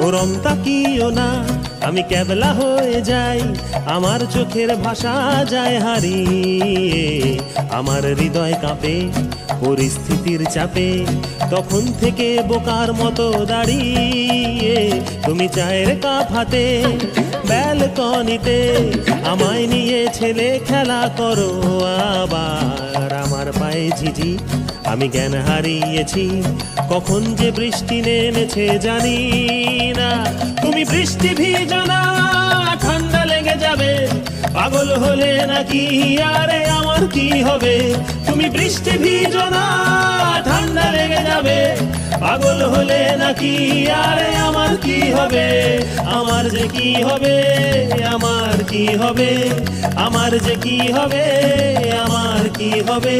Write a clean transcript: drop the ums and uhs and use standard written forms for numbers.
ওরম তাকিও না, আমি ক্যাবলা হয়ে যাই, আমার চোখের ভাষা যায় হারিয়ে, আমার হৃদয় কাঁপে পরিস্থিতির চাপে, তখন থেকে বোকার মতো দাঁড়িয়ে তুমি চায়ের কাপ হাতে ব্যালকনিতে আমায় নিয়ে ছেলে খেলা করো আবার। আমার পায়ে ঝিঝি, আমি জ্ঞান হারিয়েছি, কখন যে বৃষ্টি নেমেছে জানি না। তুমি বৃষ্টি ভিজো না, ঠান্ডা লেগে যাবে, পাগল হলে নাকি আরে আমার কি হবে? তুমি বৃষ্টি ভিজো না, ঠান্ডা লেগে যাবে, পাগল হলে নাকি আরে আমার কি হবে? আমার যে কি হবে, আমার কি হবে, আমার যে কি হবে, আমার কি হবে?